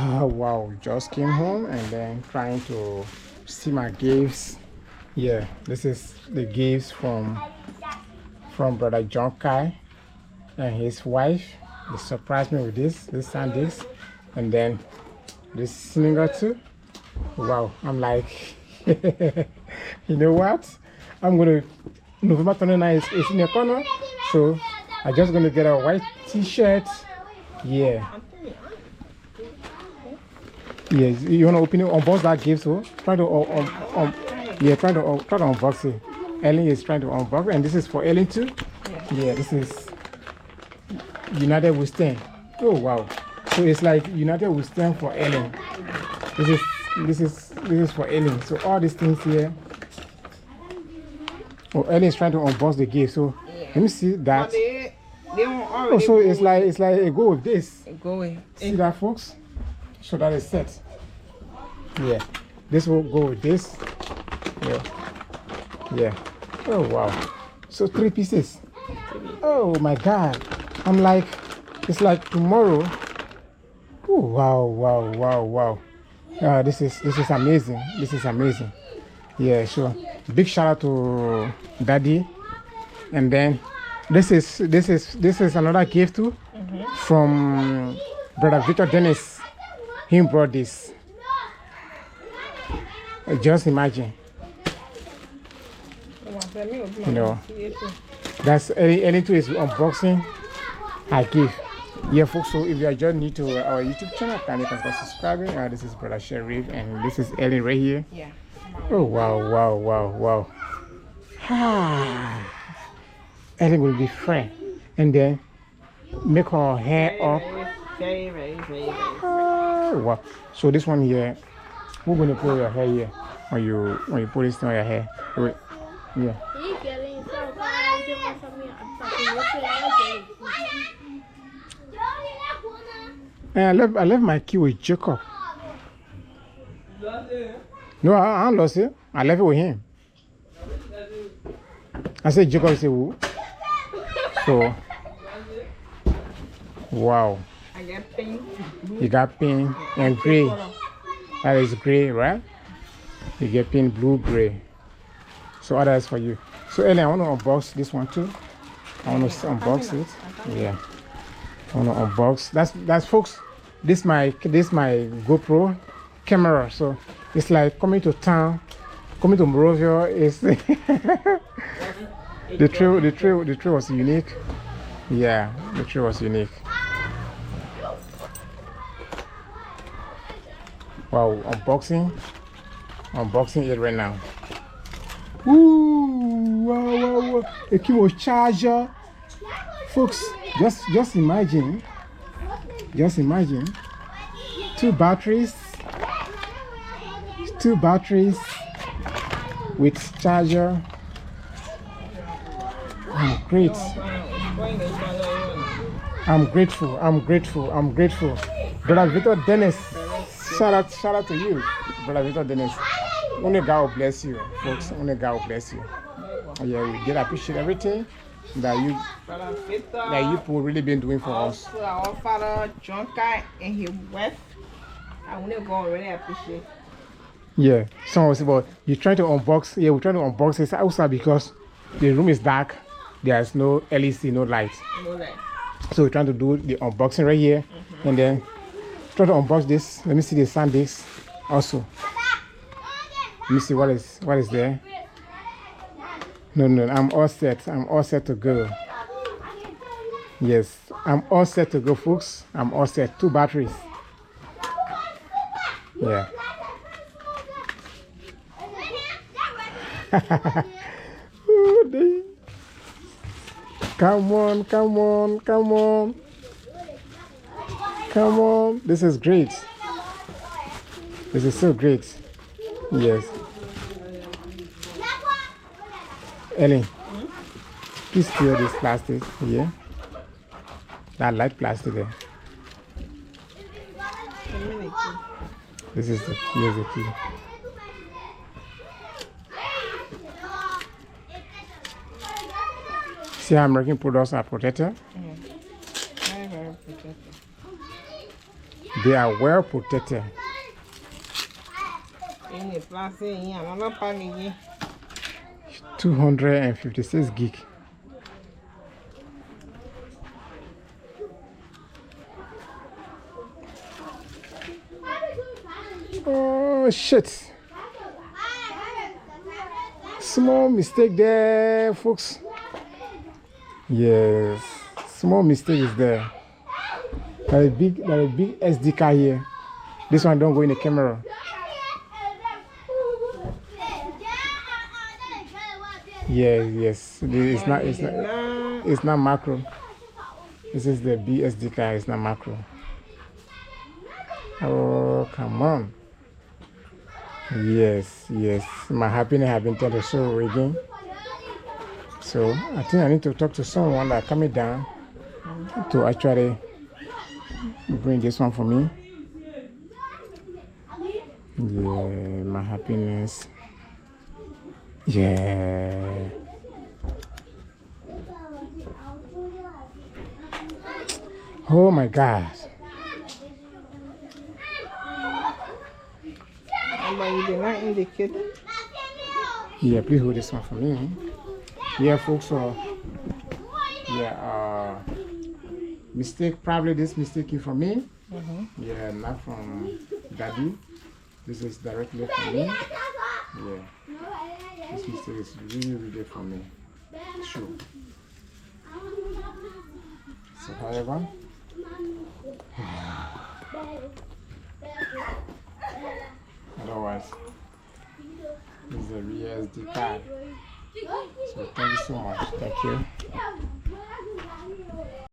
Oh, wow, just came home and then trying to see my gifts. Yeah, this is the gifts from brother John Kai and his wife. They surprised me with this and this, and then this slinger too. Wow, I'm like, you know what? I'm gonna November 29th is in the corner, so I'm just gonna get a white T-shirt. Yeah. Yes, you wanna open it, unbox that gift, so try to yeah, try to unbox it. Ellen is trying to unbox it, and this is for Ellen too. Yeah, this is United We Stand. Oh wow! So it's like United We Stand for Ellen. This is for Ellen. So all these things here. Oh, Ellen is trying to unbox the gift. So let me see that. Oh, so it's like a go with this. Go with. See that, folks? So that is set. Yeah, this will go with this. Yeah, yeah. Oh wow! So 3 pieces. Oh my God! I'm like, it's like tomorrow. Oh wow, wow, wow, wow! This is amazing. This is amazing. Yeah, sure. Big shout out to Daddy, and then this is another gift too from Brother Victor Dennis. He brought this. Just imagine. You know, that's anything is unboxing. I give. Yeah, folks. So if you are just new to our YouTube channel, kindly consider subscribing. This is Brother Sharif, and this is Ellen right here. Yeah. Oh wow, wow, wow, wow. Ah, Ellen will be free, and then make her hair up. Very. Wow. So this one here, we're gonna put your hair here when you put this on your hair. Wait. Yeah. I left my key with Jacob. No, I lost it. I left it with him. I said Jacob said who? So wow. I got pink. You got pink and gray. That is gray, right? You get pink, blue, gray. So all that is for you. So Ellen, I want to unbox this one too. I want to unbox it. Yeah. I want to unbox. That's folks. This my GoPro camera. So it's like coming to town, coming to Morovia. Is the tree was unique. Yeah, the tree was unique. Wow, unboxing it right now. Ooh, wow. A keyboard charger, folks. Just imagine. Two batteries with charger. I'm grateful. Brother Victor Dennis. Shout out to you, Brother Victor Dennis. Only God will bless you, folks. Only God will bless you. Yeah, we did appreciate everything that you people really been doing for us. Our father John Kai and his wife. I only God really appreciate. Yeah, someone was about you trying to unbox. Yeah, we're trying to unbox this outside because the room is dark. There's no LED, no light. No light. So we're trying to do the unboxing right here, and then try to unbox this. Let me see the SanDisk also. Let me see what is there. No, I'm all set. I'm all set to go. Yes, I'm all set to go, folks. I'm all set. 2 batteries. Yeah. Come on. This is great. This is so great. Yes. Ellen, please clear this plastic here. That light plastic there. This is here's the key. See how American products are protected? Very protected. They are well protected. In the plastic, another package. 256 gig. Oh shit. Small mistake there, folks. Yes, small mistake is there. There is a big SD card here. This one don't go in the camera. Yes. It's not macro. This is the BSD card. It's not macro. Oh, come on. Yes. My happiness has been told to show again. So I think I need to talk to someone that coming down to actually bring this one for me. Yeah, my happiness. Yeah. Oh my God. But you did not indicate. Yeah, please hold this one for me. Yeah, folks. Mistake. Probably this mistake is from me. Yeah, not from Daddy. This is directly from me. Yeah. This mistake is really from me. Sure. So, however, otherwise, this is a real SD card. So, thank you so much. Thank you.